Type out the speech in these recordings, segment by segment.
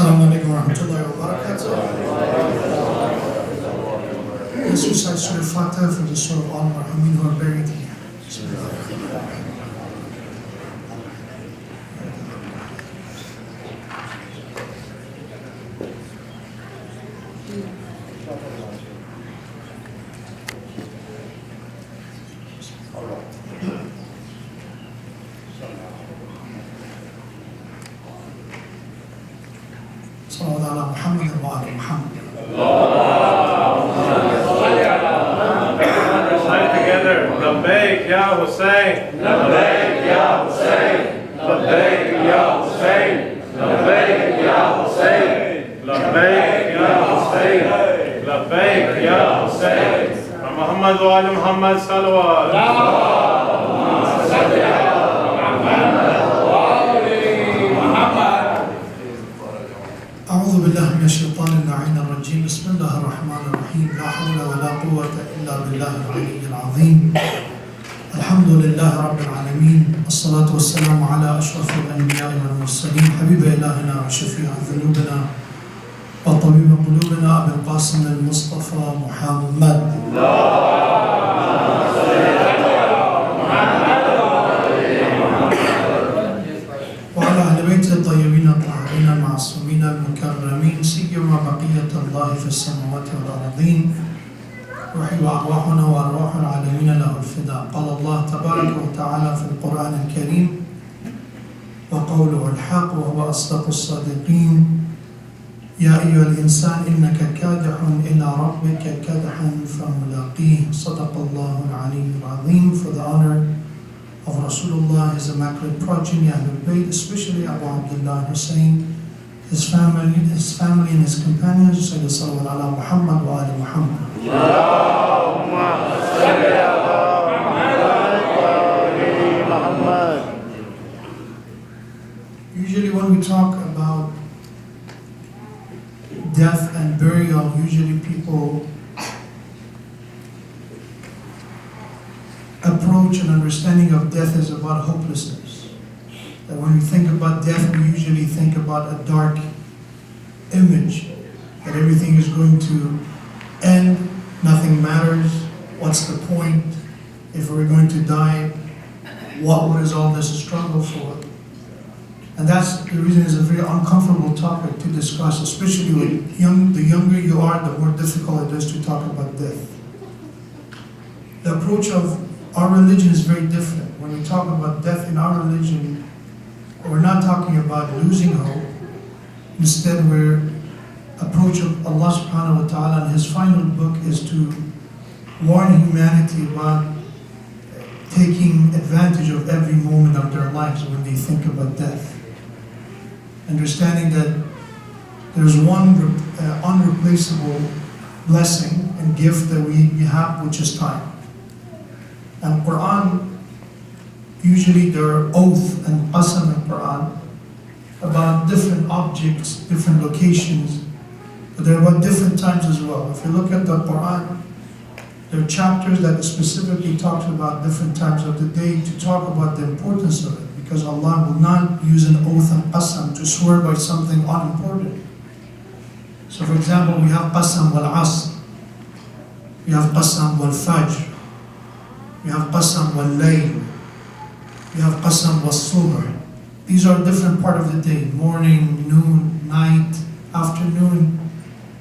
Assalamu alaikum wa rahmatullahi wa barakatuh. Let's recite Surah Fatiha for the soul of all Marhamin who are buried here. Salawat ala Muhammad wa ala Muhammad. Together, Labbaik Ya Hussein, Labbaik Ya Hussein, Labbaik Ya Hussein, Labbaik Ya Hussein, Labbaik Ya Hussein, Labbaik Ya Hussein. Muhammad wa ala Muhammad salawat. أعوذ بالله من الشيطان اللعين الرجيم بسم الله الرحمن الرحيم لا حول ولا قوة إلا بالله العلي العظيم الحمد لله رب العالمين الصلاة والسلام على أشرف الأنبياء والمرسلين حبيب إلهنا وشفيع ذنوبنا وطبيب قلوبنا أبي القاسم المصطفى محمد وعلى أهل بيت الطيبين الطاهرين المعصومين المكرمين سيما بقية الله في السماوات والأرضين روحي وأرواحنا وأرواح العالمين له الفداء قال الله تبارك وتعالى في القرآن الكريم وقوله الحق وهو أصدق الصادقين يا أيها الإنسان إنك كادح إلى ربك كدحا فملاقيه صدق الله العلي العظيم. For the honor of Rasulullah, his immaculate progeny, Ahlul Bayt, especially Abu Abdullah Hussein, his family and his companions, say the salawat ala Muhammad wa ala Muhammad. Usually when we talk about death and burial, usually people approach an understanding of death is about hopelessness. That when we think about death, we usually think about a dark image, that everything is going to end, nothing matters, what's the point? If we're going to die, what is all this struggle for? And that's the reason it's a very uncomfortable topic to discuss, especially with the younger you are, the more difficult it is to talk about death. The approach of our religion is very different. When we talk about death in our religion, we're not talking about losing hope. Instead, we're approach of Allah subhanahu wa ta'ala and his final book is to warn humanity about taking advantage of every moment of their lives when they think about death. Understanding that there's one unreplaceable blessing and gift that we have, which is time. And Quran, usually there are oath and qasam in Quran about different objects, different locations, but they're about different times as well. If you look at the Quran, there are chapters that specifically talk about different times of the day to talk about the importance of it, because Allah will not use an oath and qasam to swear by something unimportant. So for example, we have qasam wal asr, we have qasam wal fajr, we have qasam wal layl, we have qasam wal subh. These are different part of the day, morning, noon, night, afternoon,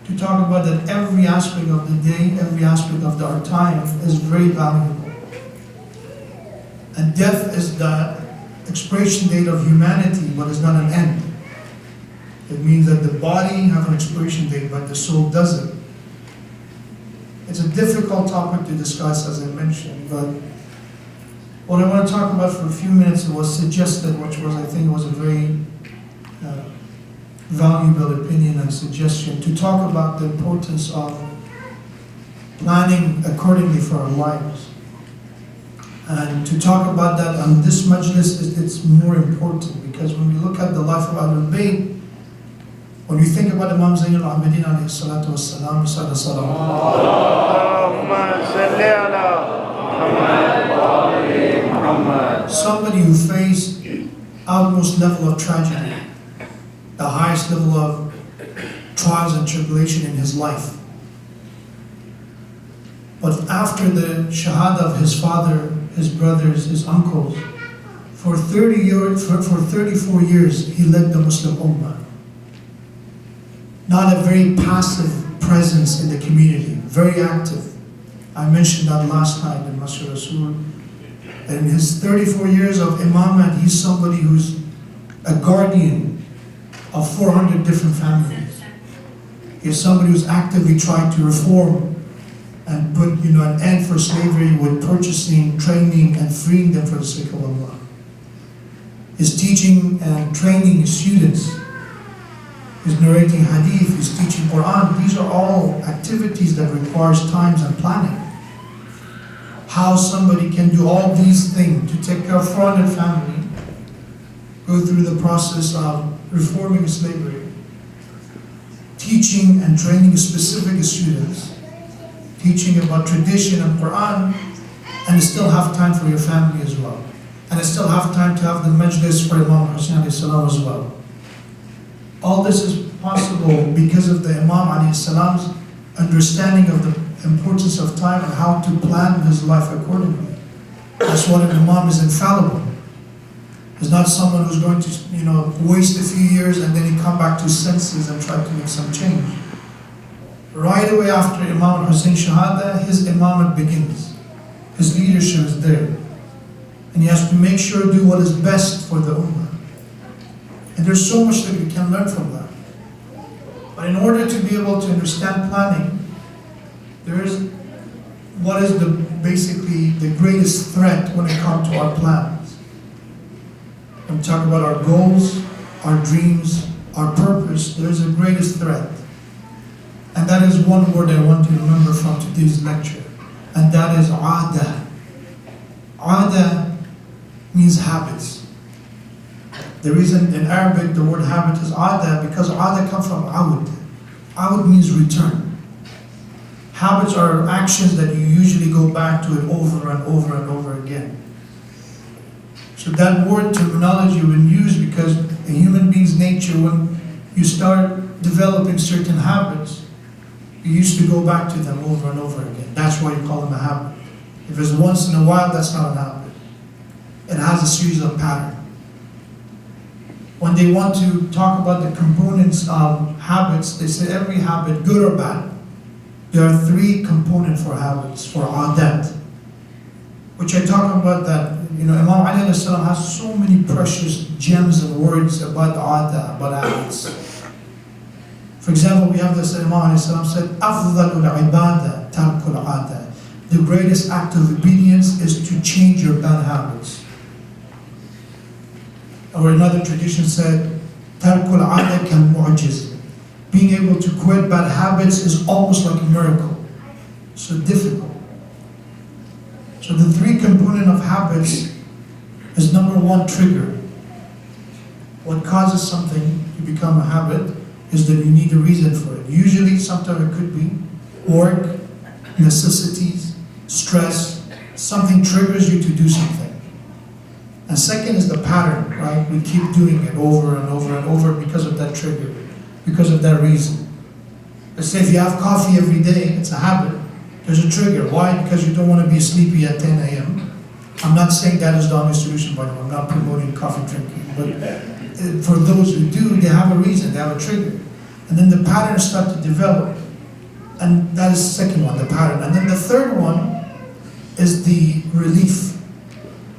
to talk about that every aspect of the day, every aspect of our time is very valuable. And death is the expiration date of humanity, but it's not an end. It means that the body has an expiration date, but the soul doesn't. It's a difficult topic to discuss, as I mentioned, but what I want to talk about for a few minutes was suggested, which was, I think, was a very valuable opinion and suggestion, to talk about the importance of planning accordingly for our lives. And to talk about that on this majlis, it's more important, because when we look at the life of Ahlul Bayt, when you think about Imam Zayn al-Abidin alayhi salatu wassalam, beside the somebody who faced utmost level of tragedy, the highest level of trials and tribulation in his life. But after the shahada of his father, his brothers, his uncles, for 34 years, he led the Muslim Ummah. Not a very passive presence in the community, very active. I mentioned that last night in Masjid Rasul. In his 34 years of imamah, he's somebody who's a guardian of 400 different families. He's somebody who's actively trying to reform and put an end for slavery with purchasing, training, and freeing them for the sake of Allah. He's teaching and training his students. He's narrating hadith, he's teaching Quran. These are all activities that requires times and planning. How somebody can do all these things to take care of 400 family, go through the process of reforming slavery, teaching and training specific students, teaching about tradition and Quran, and still have time for your family as well. And still have time to have the majlis for Imam Hussein alayhi salam as well. All this is possible because of the Imam alayhi salam's understanding of the importance of time and how to plan his life accordingly. That's why an Imam is infallible. He's not someone who's going to waste a few years and then he come back to his senses and try to make some change. Right away after Imam Hussein Shahada, his imamate begins. His leadership is there. And he has to make sure to do what is best for the ummah. And there's so much that we can learn from that. But in order to be able to understand planning, there is what is basically the greatest threat when it comes to our plans. When we talk about our goals, our dreams, our purpose, there is a greatest threat. And that is one word I want you to remember from today's lecture. And that is ada. Ada means habits. The reason in Arabic the word habit is ada, because ada comes from awud. Awud means return. Habits are actions that you usually go back to it over and over and over again. So that word terminology when used because a human being's nature, when you start developing certain habits, you used to go back to them over and over again. That's why you call them a habit. If it's once in a while, that's not a habit. It has a series of patterns. When they want to talk about the components of habits, they say every habit, good or bad, there are 3 components for habits, for adat. Which I talk about that, Imam Ali alayhi salam has so many precious gems and words about adat, about habits. For example, we have this, Imam alayhi salam said, أفضل العبادة ترك العادة. The greatest act of obedience is to change your bad habits. Or another tradition said, ترك العادة كالمعجز. Being able to quit bad habits is almost like a miracle. So difficult. So the 3 components of habits is number 1, trigger. What causes something to become a habit is that you need a reason for it. Usually, sometimes it could be work, necessities, stress, something triggers you to do something. And second is the pattern, right? We keep doing it over and over and over because of that trigger, because of that reason. Let's say if you have coffee every day, it's a habit. There's a trigger. Why? Because you don't want to be sleepy at 10 a.m. I'm not saying that is the only solution, by the way. I'm not promoting coffee drinking. But for those who do, they have a reason, they have a trigger. And then the patterns start to develop. And that is the second one, the pattern. And then the third one is the relief.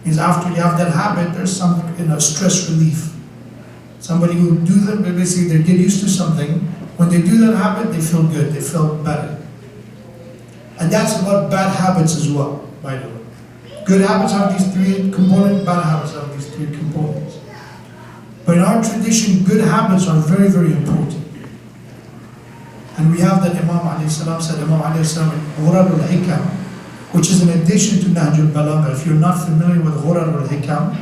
Means after you have that habit, there's some stress relief. Somebody who do them, basically they get used to something. When they do that habit, they feel good, they feel better. And that's about bad habits as well, by the way. Good habits have these 3 components, bad habits have these 3 components. But in our tradition, good habits are very, very important. And we have that Imam alayhi salam said, Imam alayhi salam, Ghurar al-Hikam, which is in addition to Nahj al-Balagha. If you're not familiar with Ghurar al-Hikam,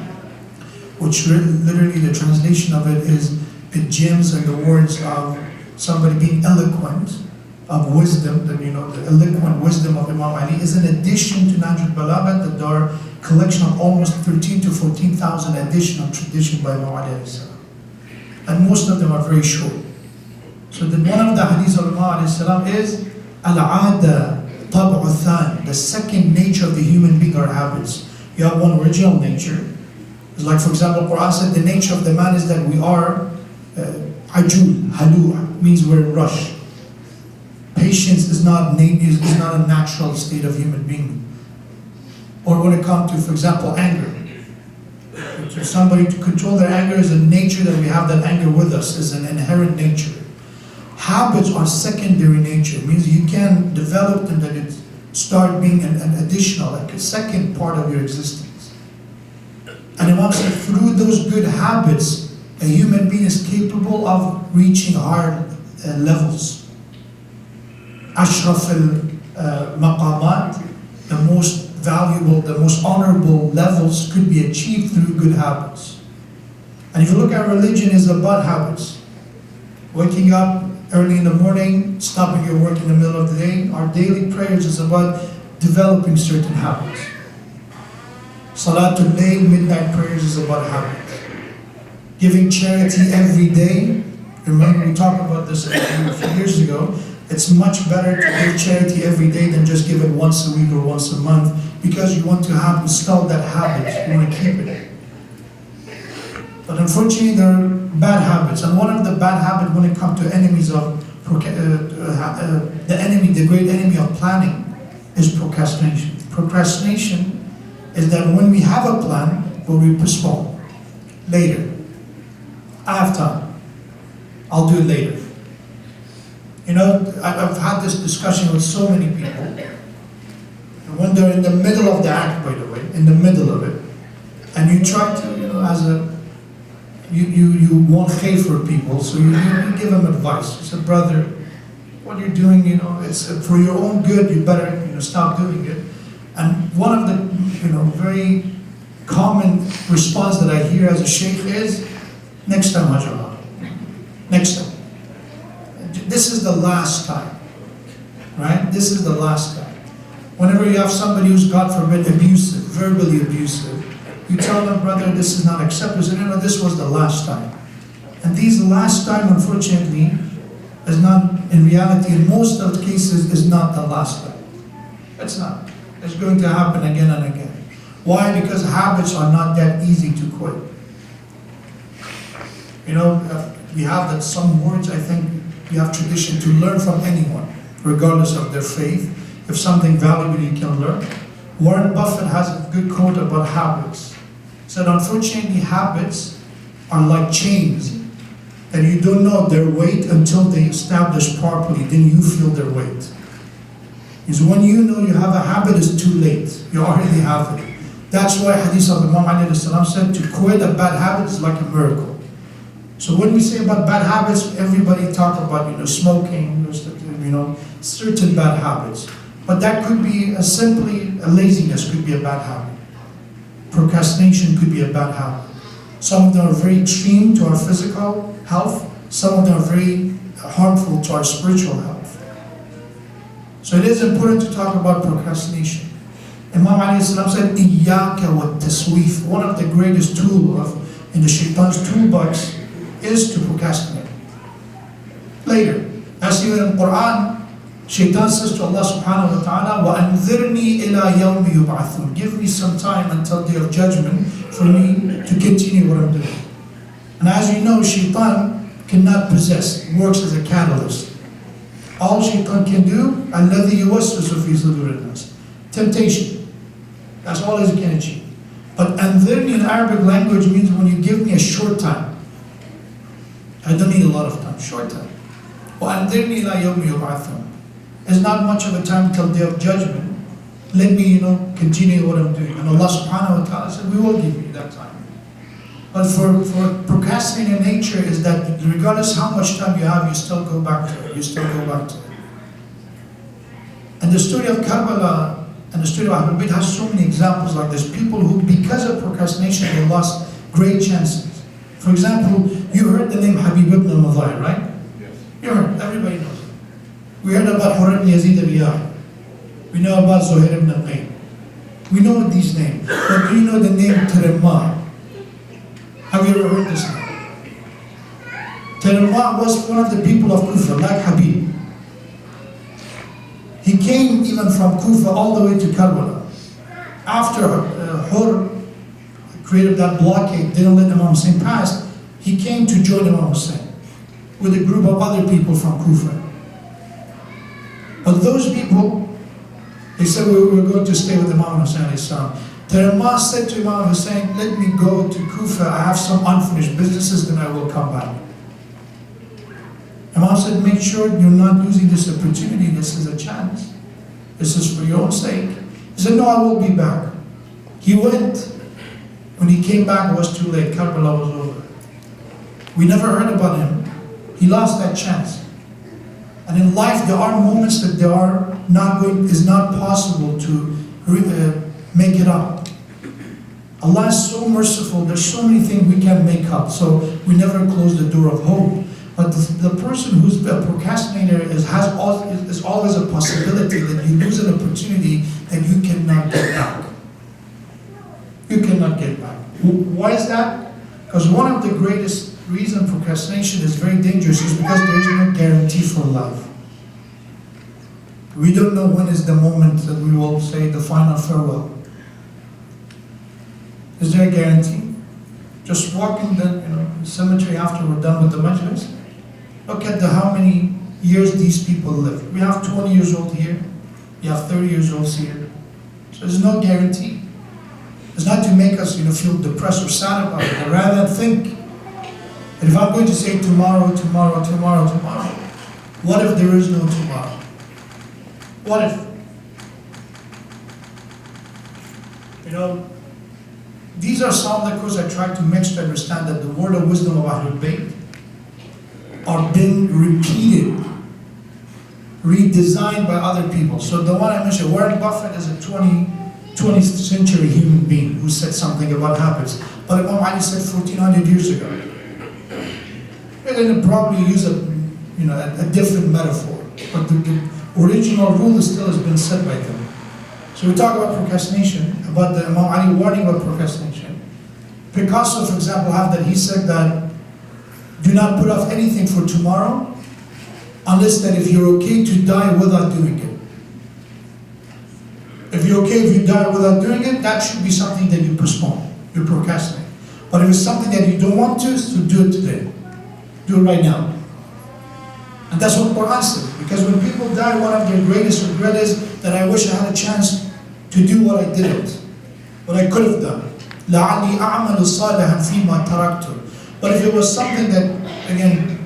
which literally the translation of it is the gems and the words of somebody being eloquent, of wisdom, the eloquent wisdom of Imam Ali, is in addition to Nahj al-Balagha, that there are collection of almost 13 to 14,000 additional tradition by Imam Ali. And most of them are very short. So one of the hadith of Muhammad is al-'ada tab'u than, the second nature of the human being are habits. You have one original nature. It's like, for example, Quran said the nature of the man is that we are ajul, halu, means we're in rush. Patience is not a natural state of human being. Or when it comes to, for example, anger. For somebody to control their anger is a nature that we have that anger with us, is an inherent nature. Habits are secondary nature, means you can develop them that it start being an additional, like a second part of your existence. And Imam said through those good habits, a human being is capable of reaching higher levels. Ashraf al-maqamat, the most valuable, the most honorable levels could be achieved through good habits. And if you look at religion, it's about habits. Waking up early in the morning, stopping your work in the middle of the day. Our daily prayers is about developing certain habits. Salatul Layl, midnight prayers is about habits. Giving charity every day. Remember we talked about this a few years ago. It's much better to give charity every day than just give it once a week or once a month, because you want to have installed that habit, you want to keep it. But unfortunately there are bad habits, and one of the bad habits when it comes to enemies of, the great enemy of planning is procrastination. Procrastination is that when we have a plan, but we postpone. Later. I have time. I'll do it later. You know, I've had this discussion with so many people. And when they're in the middle of the act, by the way, in the middle of it, and you try to, you know, you want khair for people, so you give them advice. You say, brother, what you're doing, you know, it's for your own good, you better, you know, stop doing it. And one of the, you know, very common response that I hear as a sheikh is, next time, Hajjah, next time. This is the last time, right? This is the last time. Whenever you have somebody who's, God forbid, abusive, verbally abusive, you tell them, brother, this is not acceptable. You know, this was the last time. And these last time, unfortunately, is not, in reality, in most of the cases, is not the last time. It's not. It's going to happen again and again. Why? Because habits are not that easy to quit. You know, we have that some words, I think, we have tradition to learn from anyone, regardless of their faith. If something valuable you can learn. Warren Buffett has a good quote about habits. He said, unfortunately, habits are like chains, and you don't know their weight until they establish properly, then you feel their weight. Because when you know you have a habit, it's too late. You already have it. That's why hadith of Imam alayhi salam said, to quit a bad habit is like a miracle. So when we say about bad habits, everybody talk about, you know, smoking, you know, certain bad habits. But that could be simply a laziness, could be a bad habit. Procrastination could be a bad habit. Some of them are very extreme to our physical health. Some of them are very harmful to our spiritual health. So it is important to talk about procrastination. Imam alayhi salam said, "Iyyaka wa taswif." One of the greatest tools in the shaitan's toolbox is to procrastinate. Later, as even in Quran, Shaitan says to Allah subhanahu wa ta'ala, وَأَنذِرْنِي إِلَىٰ يَوْمِ يُبْعَثُونَ. Give me some time until day of judgment for me to continue what I'm doing. And as you know, Shaitan cannot possess, works as a catalyst. All Shaitan can do, الَّذِي يُوَسْوِسُ فِي صُدُورِ النَّاسِ. Temptation. That's all he can achieve. But أَنذِرْنِي in Arabic language means when you give me a short time. I don't need a lot of time, short time. وَأَنذِرْنِي إِلَىٰ يَوْمِ يُبْعَثُونَ. It's not much of a time until day of judgment. Let me, you know, continue what I'm doing. And Allah subhanahu wa ta'ala said, we will give you that time. But for procrastinating nature is that regardless how much time you have, you still go back to it. You still go back to it. And the story of Karbala and the story of Ahlul Bayt has so many examples like this. People who, because of procrastination, they lost great chances. For example, you heard the name Habib ibn al-Madai, right? Yes. You heard, everybody knows it. We heard about Hurr ibn Yazid al-Riyahi. We know about Zuhair ibn al-Qayn. We know these names. But do you know the name Tirmidhi? Have you ever heard this name? Tayyiba was one of the people of Kufa, like Habib. He came even from Kufa all the way to Karbala. After Hur created that blockade, didn't let Imam Hussein pass, he came to join Imam Hussein with a group of other people from Kufa. But those people, they said, we were going to stay with Imam Hussein. Tayyiba said to Imam Hussein, let me go to Kufa, I have some unfinished businesses, then I will come back. Imam said, make sure you're not using this opportunity, this is a chance. This is for your own sake. He said, no, I will be back. He went. When he came back, it was too late. Karbala was over. We never heard about him. He lost that chance. And in life, there are moments that is not possible to make it up. Allah is so merciful. There's so many things we can make up. So we never close the door of hope. But the person who's a procrastinator is always a possibility that you lose an opportunity that you cannot get back. You cannot get back. Why is that? Because one of the greatest reasons procrastination is very dangerous is because there is no guarantee for life. We don't know when is the moment that we will say the final farewell. Is there a guarantee? Just walk in the cemetery after we're done with the majlis. Look at how many years these people live. We have 20 years old here. We have 30 years old here. So there's no guarantee. It's not to make us feel depressed or sad about it, but rather think that if I'm going to say tomorrow, tomorrow, tomorrow, tomorrow, what if there is no tomorrow? What if? These are some of the quotes I try to mix to understand that the word of wisdom of Ahlul Bayt are being repeated, redesigned by other people. So the one I mentioned, Warren Buffett is a 20th century human being who said something about habits. But Imam Ali said 1400 years ago. We're going to probably use a different metaphor. But the original rule still has been said by them. So we talk about procrastination, about the Imam Ali warning about procrastination. Picasso, for example, he said that do not put off anything for tomorrow unless that if you're okay to die without doing it. If you're okay if you die without doing it, that should be something that you postpone, you procrastinate. But if it's something that you don't want to, so do it today. Do it right now. And that's what Quran says. Because when people die, one of their greatest regret is that I wish I had a chance to do what I didn't, what I could have done. لَعَلِّي أَعْمَلُ صَالِحًا فِي مَا تَرَكْتُ. But if it was something that, again,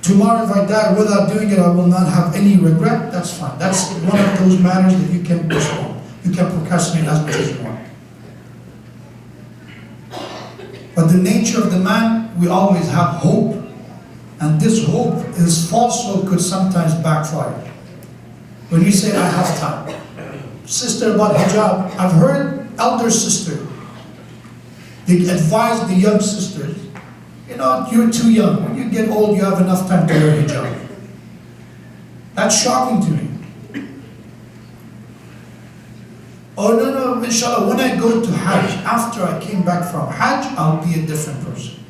tomorrow if I die without doing it, I will not have any regret, that's fine. That's one of those matters that you can postpone. You can procrastinate as much as you want. But the nature of the man, we always have hope. And this hope is false hope could sometimes backfire. When we say, I have time. Sister about hijab, I've heard elder sister, they advise the young sisters, you're too young. When you get old, you have enough time to wear hijab. That's shocking to me. Oh no, inshallah, when I go to Hajj, after I came back from Hajj, I'll be a different person.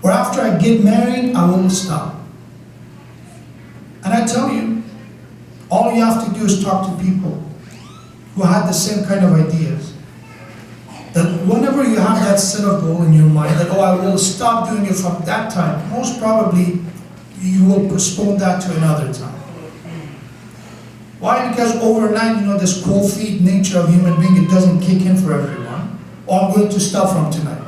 Or after I get married, I will stop. And I tell you, all you have to do is talk to people who had the same kind of ideas. That whenever you have that set of goal in your mind, that I will stop doing it from that time, most probably you will postpone that to another time. Why? Because overnight, this cold feet nature of human being, it doesn't kick in for everyone. Or I'm going to stop from tonight.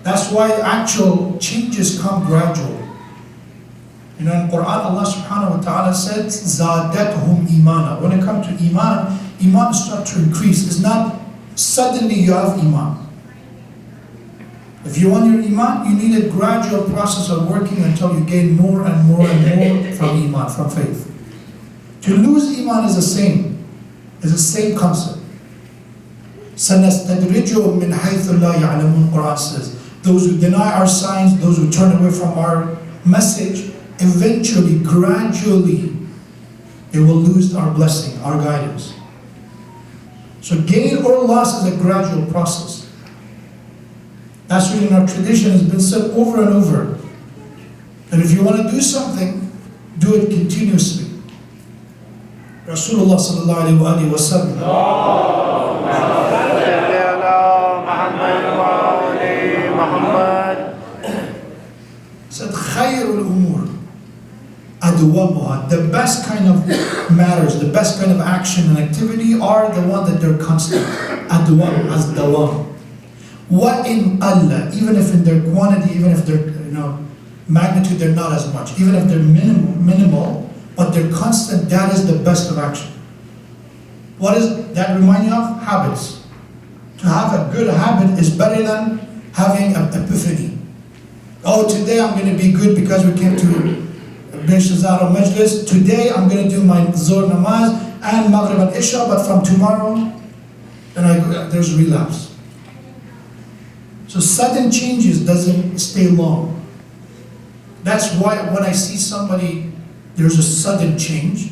That's why actual changes come gradual. In Quran, Allah subhanahu wa ta'ala said, زَادَتْهُمْ إِيمَانًا. When it comes to Iman starts to increase. It's not suddenly you have Iman. If you want your Iman, you need a gradual process of working until you gain more and more and more from Iman, from faith. To lose Iman is the same. It's the same concept. سَنَسْتَدْرِجُهُمْ مِنْ حَيْثُ لَا يَعْلَمُونَ. Quran says, those who deny our signs, those who turn away from our message, eventually, gradually, they will lose our blessing, our guidance. So gain or loss is a gradual process. That's really in our tradition, has been said over and over. And if you want to do something, do it continuously. Rasulullah sallallahu alayhi wa sallam said, Khayrul umur adwamuha. The best kind of matters, the best kind of action and activity are the one that they're constant. Adwam, as dawam. What in Allah, even if in their quantity, even if their magnitude, they're not as much, even if they're minimal, but they're constant, that is the best of action. What does that remind you of? Habits. To have a good habit is better than having an epiphany. Oh, today I'm going to be good because we came to Bahisht-e-Zehra Majlis. Today I'm going to do my Zuhr namaz and Maghrib and Isha, but from tomorrow, then there's relapse. So sudden changes doesn't stay long. That's why when I see somebody, there's a sudden change,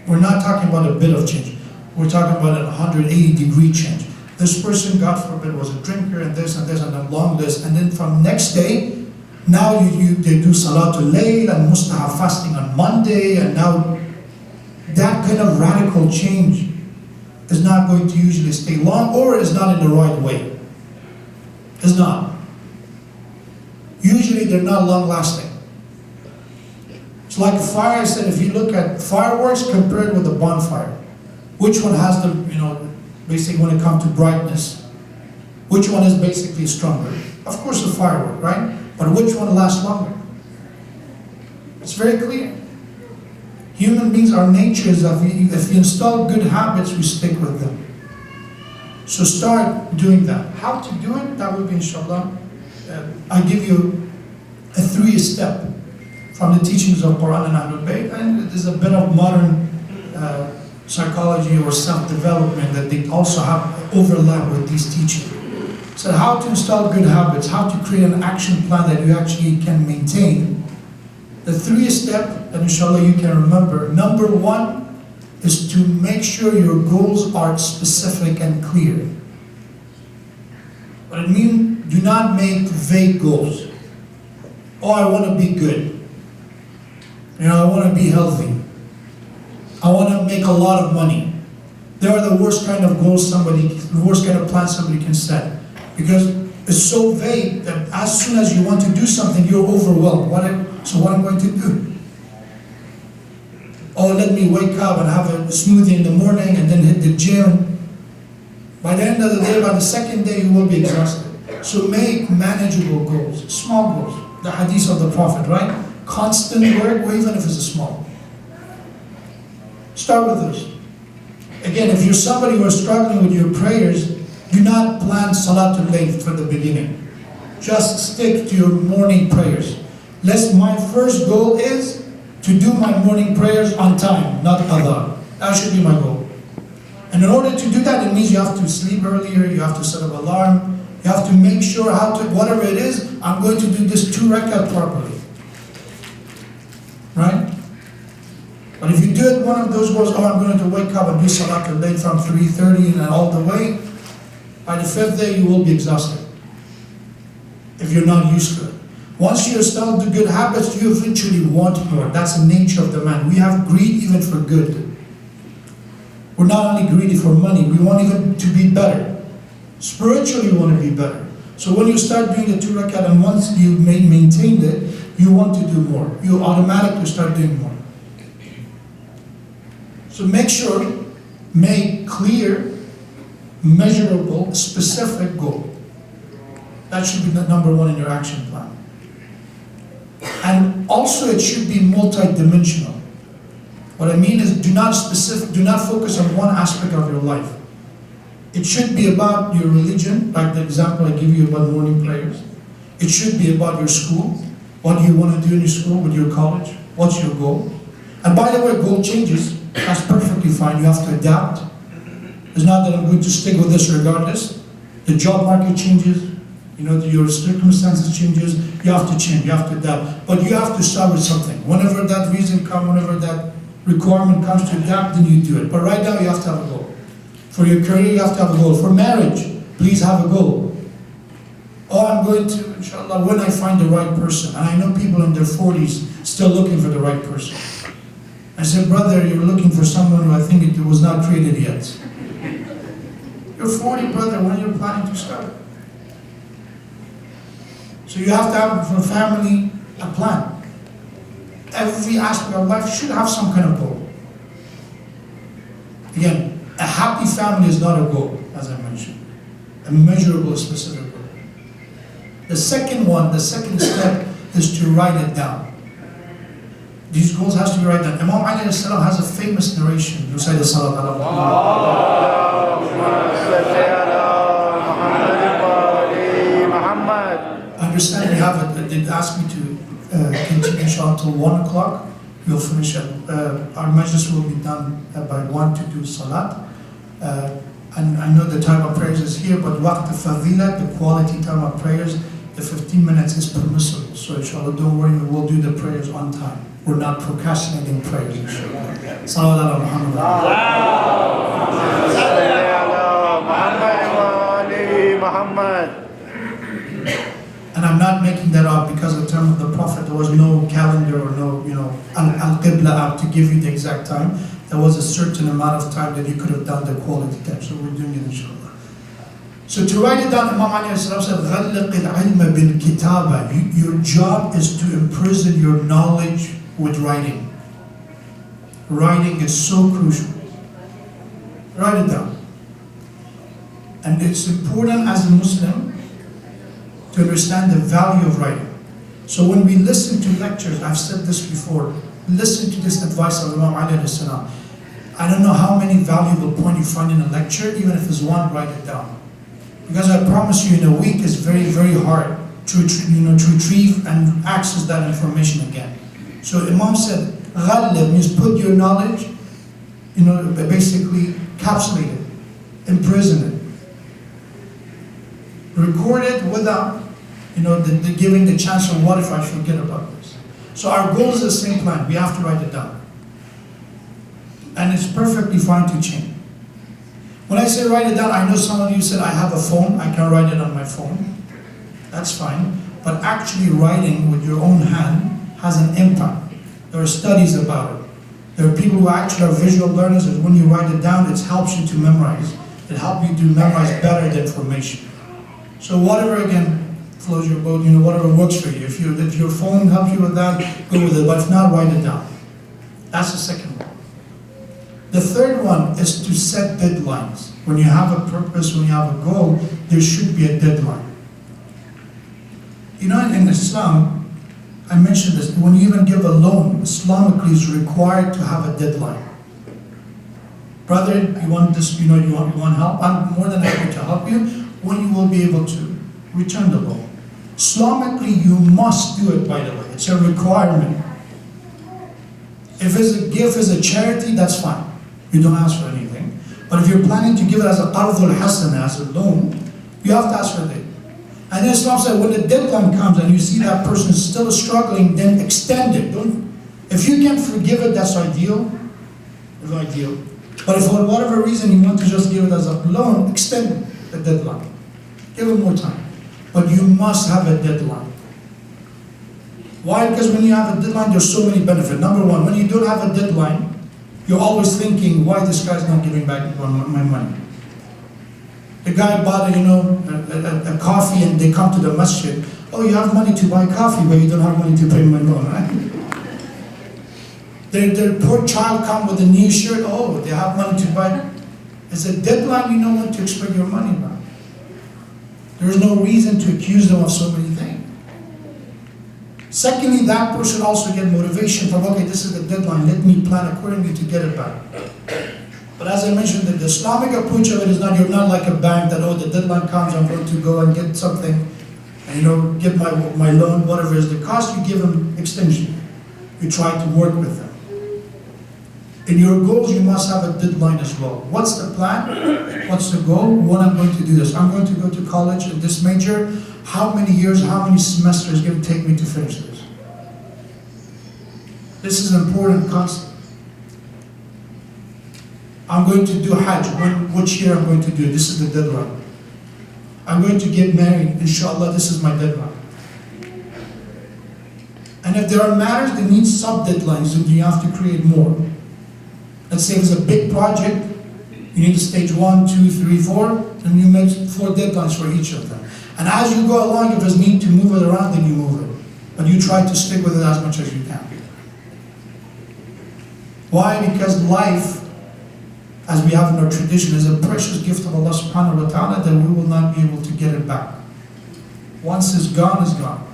we're not talking about a bit of change. We're talking about a 180-degree change. This person, God forbid, was a drinker and this and a long list. And then from next day, now they do Salatul Layl and Mustahab fasting on Monday. And now that kind of radical change is not going to usually stay long, or is not in the right way. It's not. Usually they're not long lasting. It's like a fire. I said, if you look at fireworks compared with a bonfire, which one has the, basically when it comes to brightness, which one is basically stronger? Of course the firework, right? But which one lasts longer? It's very clear. Human beings, our nature is that if we install good habits, we stick with them. So start doing that. How to do it? That will be inshallah. I give you a 3-step from the teachings of Quran and Ahlul Bayt, and it is a bit of modern psychology or self-development that they also have overlap with these teachings. So how to install good habits, how to create an action plan that you actually can maintain. The 3-step that inshallah you can remember. Number 1 is to make sure your goals are specific and clear. What it means, do not make vague goals. Oh, I want to be good. I want to be healthy. I want to make a lot of money. They are the worst kind of goals the worst kind of plan somebody can set. Because it's so vague that as soon as you want to do something, you're overwhelmed. So what am I going to do? Oh, let me wake up and have a smoothie in the morning and then hit the gym. By the end of the day, by the second day, you will be exhausted. So make manageable goals, small goals. The hadith of the Prophet, right? Constant work, or even if it's a small. Start with this. Again, if you're somebody who is struggling with your prayers, do not plan Salatul Layl from the beginning. Just stick to your morning prayers. My first goal is to do my morning prayers on time, not adhan. That should be my goal. And in order to do that, it means you have to sleep earlier, you have to set up an alarm, you have to make sure whatever it is, I'm going to do this 2 rakat properly. Right? But if you do it, one of those goals, I'm going to wake up and do Salatul Layl from 3:30 and all the way, by the 5th day you will be exhausted. If you're not used to it. Once you start the good habits, you eventually want more. That's the nature of the man. We have greed even for good. We're not only greedy for money, we want even to be better. Spiritually, we want to be better. So when you start doing the 2 rakat and once you maintained it, you want to do more. You automatically start doing more. So make clear, measurable, specific goal. That should be the number 1 in your action plan. And also it should be multi-dimensional. What I mean is do not focus on one aspect of your life. It should be about your religion, like the example I give you about morning prayers. It should be about your school, what do you want to do in your school, with your college, what's your goal. And by the way, goal changes, that's perfectly fine, you have to adapt. It's not that I'm going to stick with this regardless. The job market changes, your circumstances changes, you have to change, you have to adapt. But you have to start with something. Whenever that reason comes, whenever that requirement comes to adapt, then you do it. But right now you have to have a goal. For your career, you have to have a goal. For marriage, please have a goal. Oh, I'm going to, inshallah, when I find the right person. And I know people in their 40s still looking for the right person. I said, brother, you're looking for someone who I think it was not created yet. You're 40, brother, when you're planning to start. So you have to have for family a plan. Every aspect of life should have some kind of goal. Again, a happy family is not a goal, as I mentioned. A measurable, specific goal. The second one, the second step is to write it down. These goals has to be written down. Imam Ali salam has a famous narration. Recite the salat ala Muhammad. I understand we have it. They asked me to continue inshallah until 1 o'clock. We'll finish it. Our majlis will be done by 1 to do salat. And I know the time of prayers is here, but waqt al-fadila, the quality time of prayers, the 15 minutes is permissible. So inshallah, don't worry, we will do the prayers on time. We're not procrastinating prayers, inshallah. Salawat ala Muhammad. And I'm not making that up because of the time of the Prophet, there was no calendar or no, al-qibla app to give you the exact time. There was a certain amount of time that you could have done the quality time. So we're doing it, inshallah. So to write it down, Imam Ali said, غَلِّقِ الْعِلْمَ بِالْكِتَابَةِ. Your job is to imprison your knowledge with writing. Writing is so crucial. Write it down. And it's important as a Muslim to understand the value of writing. So when we listen to lectures, I've said this before, listen to this advice of Imam Ali salam. I don't know how many valuable points you find in a lecture, even if it's one, write it down. Because I promise you, in a week, it's very, very hard to retrieve and access that information again. So Imam said, "Ghallib" means put your knowledge, basically capsulate it, imprison it, record it without, giving the chance of what if I forget about this. So our goal is the same plan. We have to write it down, and it's perfectly fine to change. When I say write it down, I know some of you said, I have a phone, I can write it on my phone. That's fine. But actually writing with your own hand has an impact. There are studies about it. There are people who actually are visual learners, and when you write it down, it helps you to memorize. It helps you to memorize better the information. So whatever, again, flows your boat, whatever works for you. If your phone helps you with that, go with it. But if not, write it down. That's the second one. The third one is to set deadlines. When you have a purpose, when you have a goal, there should be a deadline. In Islam, I mentioned this, when you even give a loan, Islamically is required to have a deadline. Brother, you want this, you want help? I'm more than happy to help you when you will be able to return the loan. Islamically, you must do it, by the way. It's a requirement. If it's a gift, as a charity, that's fine. You don't ask for anything. But if you're planning to give it as a qardul hasana, as a loan, you have to ask for it. And then Islam said, when the deadline comes and you see that person is still struggling, then extend it. If you can forgive it, that's ideal. It's ideal. But if for whatever reason you want to just give it as a loan, extend the deadline. Give it more time. But you must have a deadline. Why? Because when you have a deadline, there's so many benefits. Number one, when you don't have a deadline, you're always thinking, why this guy's not giving back my money? The guy bought a coffee and they come to the masjid. Oh, you have money to buy coffee, but you don't have money to pay my loan, right? Their poor child come with a new shirt. Oh, they have money to buy. It's a deadline, you know when to expect your money back. There is no reason to accuse them of so many things. Secondly, that person also get motivation from, okay, this is the deadline, let me plan accordingly to get it back. But as I mentioned, the Islamic approach of it is not, you're not like a bank that, the deadline comes, I'm going to go and get something, and get my loan, whatever is the cost, you give them extension. You try to work with them. In your goals, you must have a deadline as well. What's the plan? What's the goal? When I'm going to do this? I'm going to go to college in this major. How many years, how many semesters is going to take me to finish this? This is an important concept. I'm going to do Hajj. Which year I'm going to do it? This is the deadline. I'm going to get married, inshallah, this is my deadline. And if there are matters that need sub-deadlines, then you have to create more. Let's say it's a big project, you need stage 1, 2, 3, 4, and you make 4 deadlines for each of them. And as you go along, if there's need to move it around, then you move it. But you try to stick with it as much as you can. Why? Because life, as we have in our tradition, is a precious gift of Allah subhanahu wa ta'ala that we will not be able to get it back. Once it's gone, it's gone.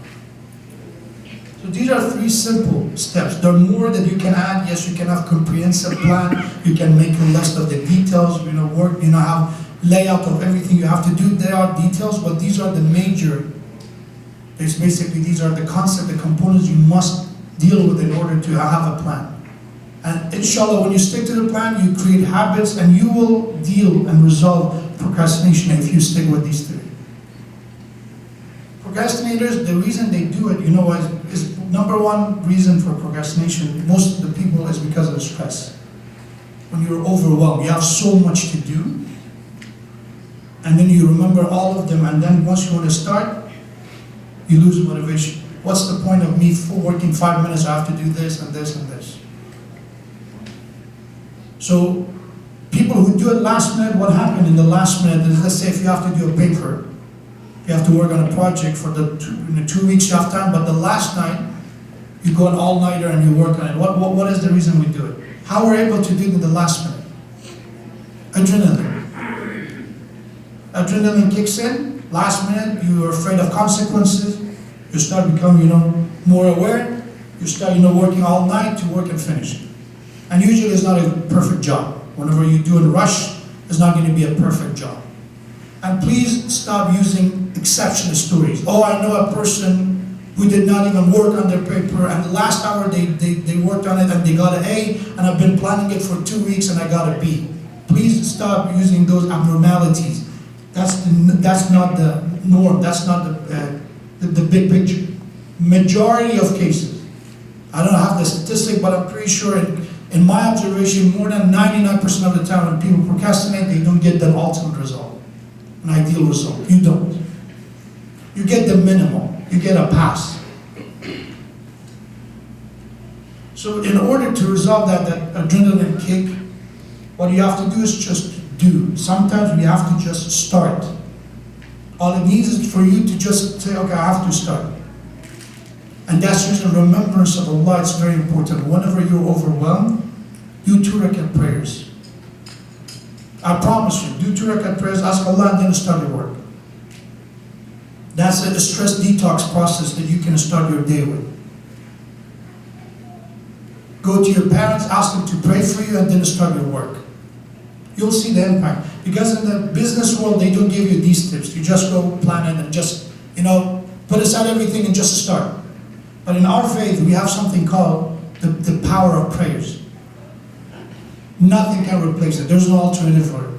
So these are 3 simple steps. There are more that you can add. Yes, you can have comprehensive plan. You can make a list of the details, have layout of everything you have to do. There are details, but these are the major. These are the concepts, the components you must deal with in order to have a plan. And inshallah, when you stick to the plan, you create habits and you will deal and resolve procrastination if you stick with these 3. Procrastinators, the reason they do it, is number 1 reason for procrastination, most of the people, is because of stress. When you're overwhelmed, you have so much to do, and then you remember all of them, and then once you want to start, you lose motivation. What's the point of me working 5 minutes? I have to do this and this and this. So people who do it last minute, what happened in the last minute is, let's say if you have to do a paper, you have to work on a project for the 2 weeks you have time, but the last night, you go an all-nighter and you work on it. What is the reason we do it? How we're able to do it in the last minute? Adrenaline. Adrenaline kicks in, last minute, you are afraid of consequences, you start becoming, more aware, you start, working all night to work and finish. And usually it's not a perfect job. Whenever you do a rush, it's not going to be a perfect job. And please stop using exceptional stories. Oh, I know a person who did not even work on their paper, and the last hour they worked on it and they got an A, and I've been planning it for 2 weeks and I got a B. Please stop using those abnormalities. That's not the norm. That's not the big picture. Majority of cases, I don't have the statistic, but I'm pretty sure in my observation, more than 99% of the time when people procrastinate, they don't get the ultimate result, an ideal result. You don't. You get the minimum. You get a pass. So in order to resolve that adrenaline kick, what you have to do is just do. Sometimes we have to just start. All it needs is for you to just say, okay, I have to start. And that's just a remembrance of Allah. It's very important. Whenever you're overwhelmed, do 2 rakat prayers. I promise you, do 2 rakat prayers, ask Allah, and then start your work. That's a stress detox process that you can start your day with. Go to your parents, ask them to pray for you, and then start your work. You'll see the impact. Because in the business world, they don't give you these tips. You just go plan it and just, put aside everything and just start. But in our faith, we have something called the power of prayers. Nothing can replace it. There's no alternative for it.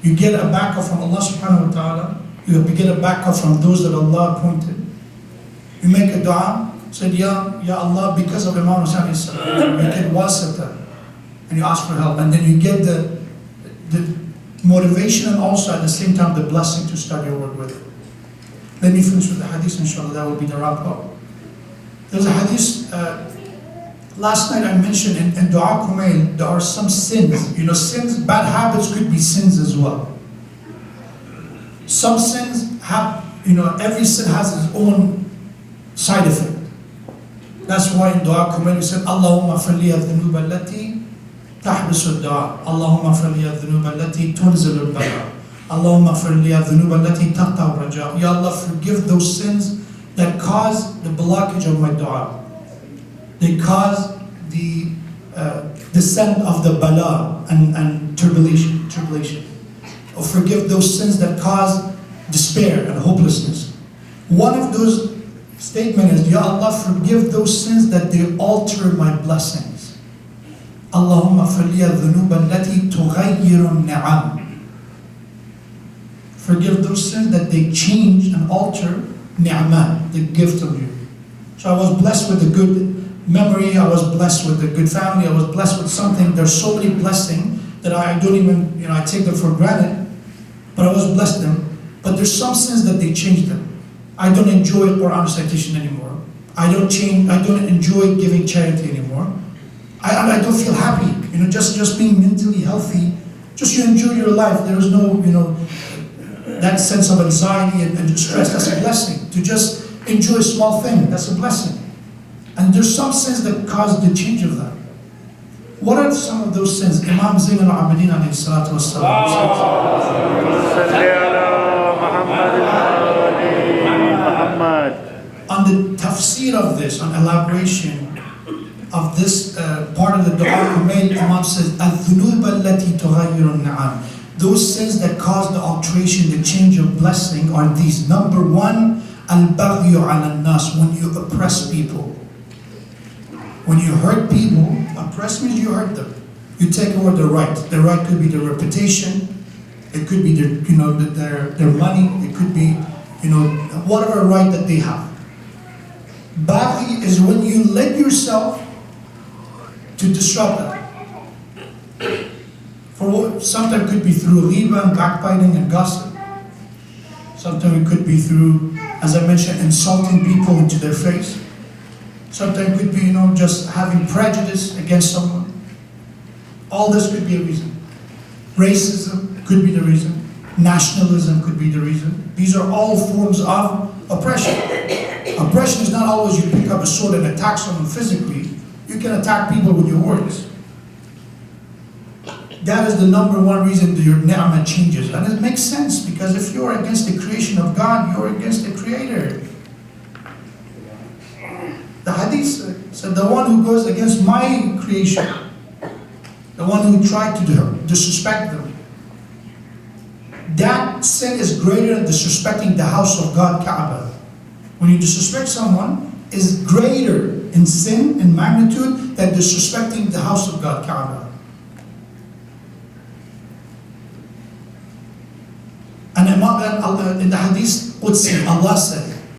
You get a backup from Allah subhanahu wa ta'ala. You get a backup from those that Allah appointed. You make a dua, said, Ya Allah, because of Imam Hussain, you get wasita, and you ask for help. And then you get the motivation and also at the same time the blessing to start your work with it. Let me finish with the hadith, inshallah, that will be the wrap up. There's a hadith, last night I mentioned in Dua Kumail, there are some sins. Sins, bad habits could be sins as well. Some sins have, every sin has its own side effect. That's why in Dua Kumail we said, Allahumma falli al-dhunub allati tahbisu al-dua. Allahumma falli al-dhunub allati tunzil al-bala. Allahumma falli al-dhunub allati taqta al-raja. Ya Allah, forgive those sins that cause the blockage of my dua. They cause the descent of the bala and tribulation. Or forgive those sins that cause despair and hopelessness. One of those statements is, Ya Allah, forgive those sins that they alter my blessings. Allahumma falli al-dhunub allati tughayyiru an-ni'am. Forgive those sins that they change and alter ni'mah, the gift of you. So I was blessed with a good memory, I was blessed with a good family, I was blessed with something. There's so many blessings that I don't even, I take them for granted, but I was blessed them. But there's some sins that they change them. I don't enjoy Quran recitation anymore. I don't enjoy giving charity anymore. I don't feel happy. Just being mentally healthy. Just you enjoy your life. There is no, that sense of anxiety and stress. That's a blessing. To just enjoy a small thing, that's a blessing. And there's some sins that cause the change of that. What are some of those sins? Imam Zain al-Abidin alayhi salatu wassalam. On the tafsir of this, on elaboration of this part of the dua he made, Imam says, "Al-dhunub allati tughayyiru an-na'am." Those sins that cause the alteration, the change of blessing are these. Number one, al-baghyu ala an-nas, when you oppress people. When you hurt people, oppress means you hurt them. You take away their right. Their right could be their reputation. It could be their money. It could be, whatever right that they have. Baghi is when you let yourself to disrupt that. Sometimes it could be through ghibah and backbiting and gossip. Sometimes it could be through, as I mentioned, insulting people into their face. Sometimes it could be, just having prejudice against someone. All this could be a reason. Racism could be the reason. Nationalism could be the reason. These are all forms of oppression. Oppression is not always you pick up a sword and attack someone physically. You can attack people with your words. That is the number one reason that your ni'mah changes. And it makes sense, because if you're against the creation of God, you're against the Creator. The hadith said, the one who goes against my creation, the one who tried to disrespect them, that sin is greater than disrespecting the house of God, Kaaba. When you disrespect someone, is greater in sin and magnitude than disrespecting the house of God, Kaaba. And in the hadith Qudsi, Allah said,